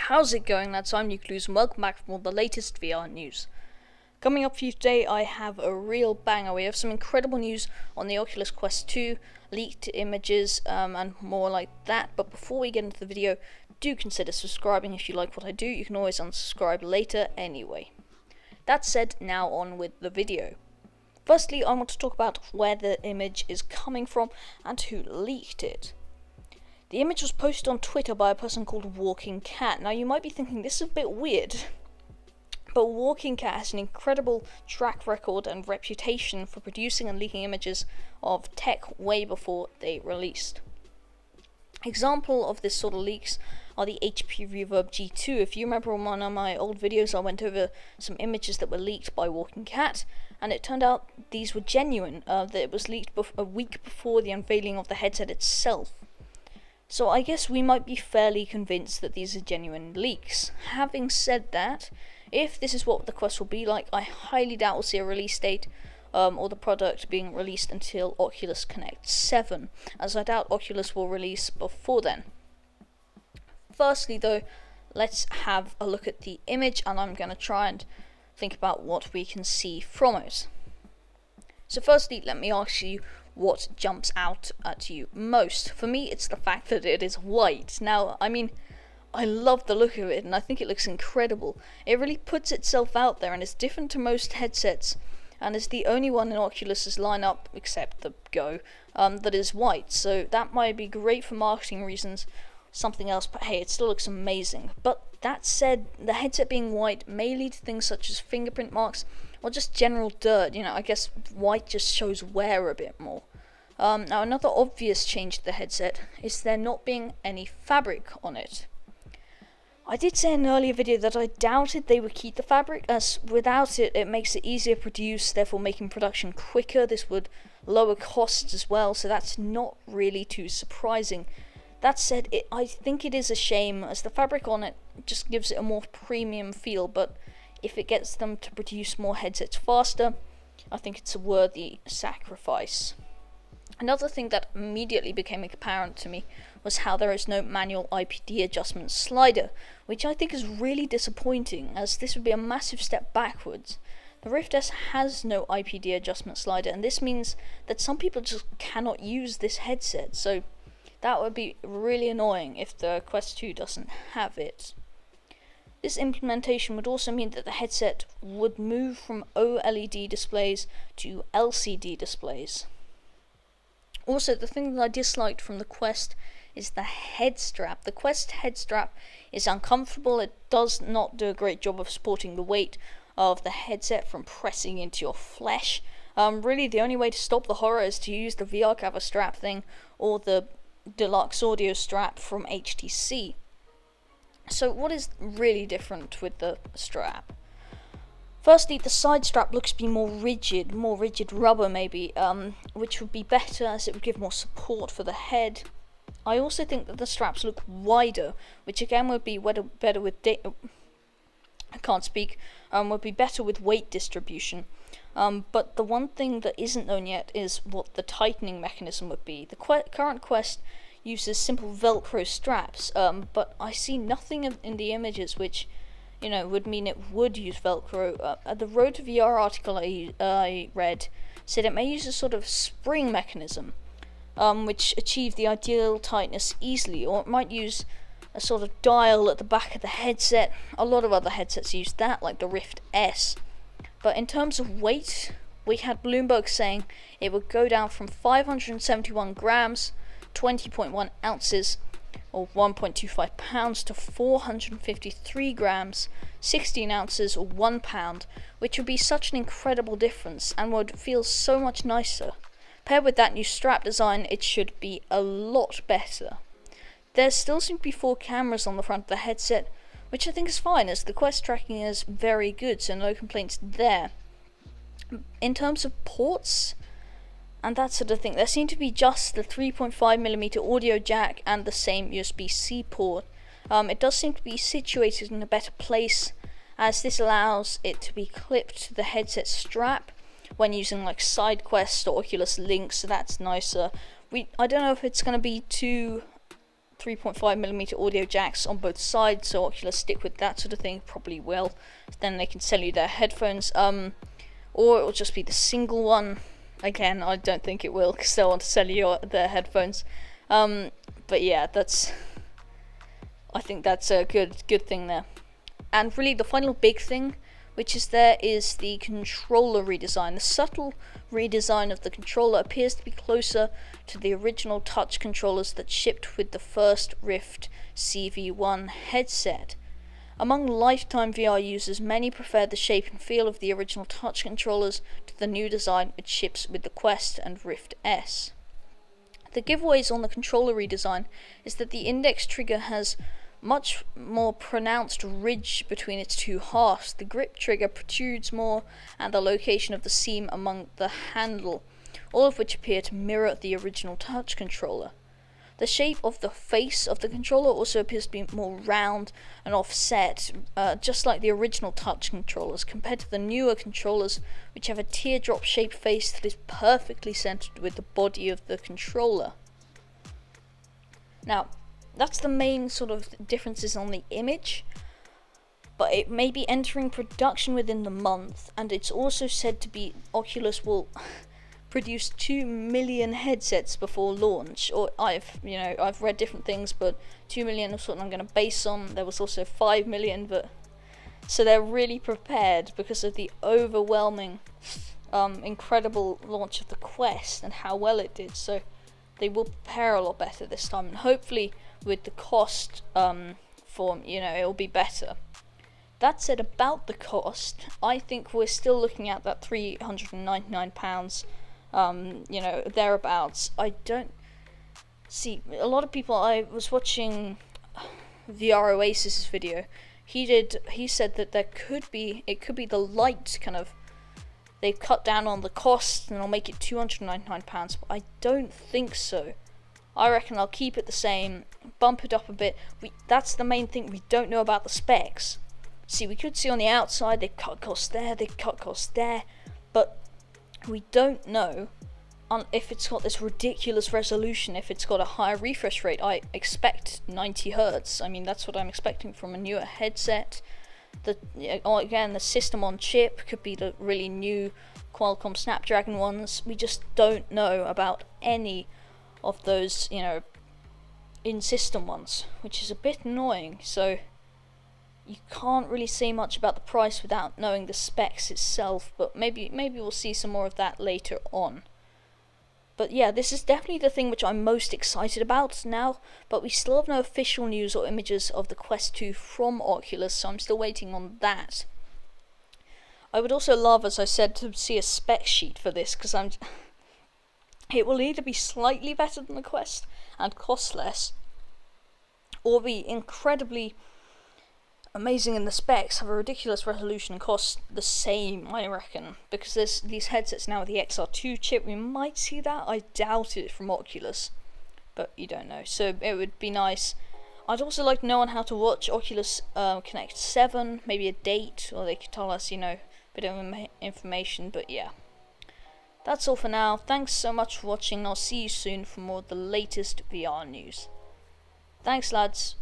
How's it going, lads? I'm Nucleus and welcome back for the latest VR news. Coming up for you today, I have a real banger. We have some incredible news on the Oculus Quest 2, leaked images, and more like that. But before we get into the video, do consider subscribing if you like what I do. You can always unsubscribe later anyway. That said, now on with the video. Firstly, I want to talk about where the image is coming from and who leaked it. The image was posted on Twitter by a person called Walking Cat. Now you might be thinking this is a bit weird, but Walking Cat has an incredible track record and reputation for producing and leaking images of tech way before they released. Example of this sort of leaks are the HP Reverb G2. If you remember on one of my old videos, I went over some images that were leaked by Walking Cat, and it turned out these were genuine, that it was leaked a week before the unveiling of the headset itself. So I guess we might be fairly convinced that these are genuine leaks. Having said that, if this is what the Quest will be like, I highly doubt we'll see a release date or the product being released until Oculus Connect 7, as I doubt Oculus will release before then. Firstly though, let's have a look at the image, and I'm going to try and think about what we can see from it. So firstly, let me ask you, what jumps out at you most? For me, it's the fact that it is white. Now, I mean, I love the look of it, and I think it looks incredible. It really puts itself out there, and is different to most headsets, and is the only one in Oculus's lineup, except the Go, that is white. So that might be great for marketing reasons, something else, but hey, it still looks amazing. But that said, the headset being white may lead to things such as fingerprint marks, or just general dirt. You know, I guess white just shows wear a bit more. Now, another obvious change to the headset is there not being any fabric on it. I did say in an earlier video that I doubted they would keep the fabric, as without it, it makes it easier to produce, therefore making production quicker. This would lower costs as well, so that's not really too surprising. That said, I think it is a shame, as the fabric on it just gives it a more premium feel, but if it gets them to produce more headsets faster, I think it's a worthy sacrifice. Another thing that immediately became apparent to me was how there is no manual IPD adjustment slider, which I think is really disappointing, as this would be a massive step backwards. The Rift S has no IPD adjustment slider, and this means that some people just cannot use this headset, so that would be really annoying if the Quest 2 doesn't have it. This implementation would also mean that the headset would move from OLED displays to LCD displays. Also, the thing that I disliked from the Quest is the head strap. The Quest head strap is uncomfortable. It does not do a great job of supporting the weight of the headset from pressing into your flesh. Really, the only way to stop the horror is to use the VR cover strap thing or the deluxe audio strap from HTC. So what is really different with the strap? Firstly, the side strap looks to be more rigid rubber maybe, which would be better as it would give more support for the head. I also think that the straps look wider, which again would be better with would be better with weight distribution. But the one thing that isn't known yet is what the tightening mechanism would be. The current Quest uses simple Velcro straps, but I see nothing in the images which, you know, would mean it would use Velcro. The Road to VR article I read said it may use a sort of spring mechanism, which achieve the ideal tightness easily, or it might use a sort of dial at the back of the headset. A lot of other headsets use that, like the Rift S. But in terms of weight, we had Bloomberg saying it would go down from 571 grams, 20.1 ounces, or 1.25 pounds, to 453 grams, 16 ounces, or 1 pound, which would be such an incredible difference and would feel so much nicer. Paired with that new strap design, it should be a lot better. There still seem to be 4 cameras on the front of the headset, which I think is fine, as the Quest tracking is very good, so no complaints there. In terms of ports and that sort of thing, there seem to be just the 3.5mm audio jack and the same USB-C port. It does seem to be situated in a better place, as this allows it to be clipped to the headset strap when using like SideQuest or Oculus Link, so that's nicer. I don't know if it's going to be too 3.5mm audio jacks on both sides, so Oculus stick with that sort of thing, probably will. Then they can sell you their headphones, or it will just be the single one. Again, I don't think it will, because they'll want to sell you their headphones. But yeah, I think that's a good thing there. And really, the final big thing, which is there, is the controller redesign. The subtle redesign of the controller appears to be closer to the original touch controllers that shipped with the first Rift CV1 headset. Among lifetime VR users, many prefer the shape and feel of the original touch controllers to the new design which ships with the Quest and Rift S. The giveaways on the controller redesign is that the index trigger has much more pronounced ridge between its two halves. The grip trigger protrudes more, and the location of the seam among the handle, all of which appear to mirror the original touch controller. The shape of the face of the controller also appears to be more round and offset, just like the original touch controllers, compared to the newer controllers, which have a teardrop shaped face that is perfectly centered with the body of the controller. Now, that's the main sort of differences on the image, but it may be entering production within the month, and it's also said to be Oculus will produce 2 million headsets before launch. Or I've read different things, but 2 million is what I'm going to base on. There was also 5 million, but so they're really prepared because of the overwhelming, incredible launch of the Quest and how well it did. So they will prepare a lot better this time, and hopefully with the cost form, it will be better. That said, about the cost, I think we're still looking at that £399, thereabouts. I don't see a lot of people. I was watching VR Oasis's video. He said that it could be the light kind of. They've cut down on the cost and I'll make it £299, but I don't think so. I reckon I'll keep it the same, bump it up a bit. That's the main thing, we don't know about the specs. See, we could see on the outside, they cut costs there, but we don't know if it's got this ridiculous resolution, if it's got a higher refresh rate. I expect 90 Hz. I mean, that's what I'm expecting from a newer headset. The system on chip could be the really new Qualcomm Snapdragon ones. We just don't know about any of those, in-system ones, which is a bit annoying. So you can't really say much about the price without knowing the specs itself, but maybe we'll see some more of that later on. But yeah, this is definitely the thing which I'm most excited about now, but we still have no official news or images of the Quest 2 from Oculus, so I'm still waiting on that. I would also love, as I said, to see a spec sheet for this, because it will either be slightly better than the Quest and cost less, or be incredibly amazing in the specs, have a ridiculous resolution and cost the same, I reckon, because there's these headsets now with the XR2 chip. We might see that. I doubt it from Oculus, but you don't know, so it would be nice. I'd also like to know on how to watch Oculus Connect 7, maybe a date, or they could tell us, a bit of information. But yeah, that's all for now. Thanks so much for watching, and I'll see you soon for more of the latest VR news. Thanks, lads.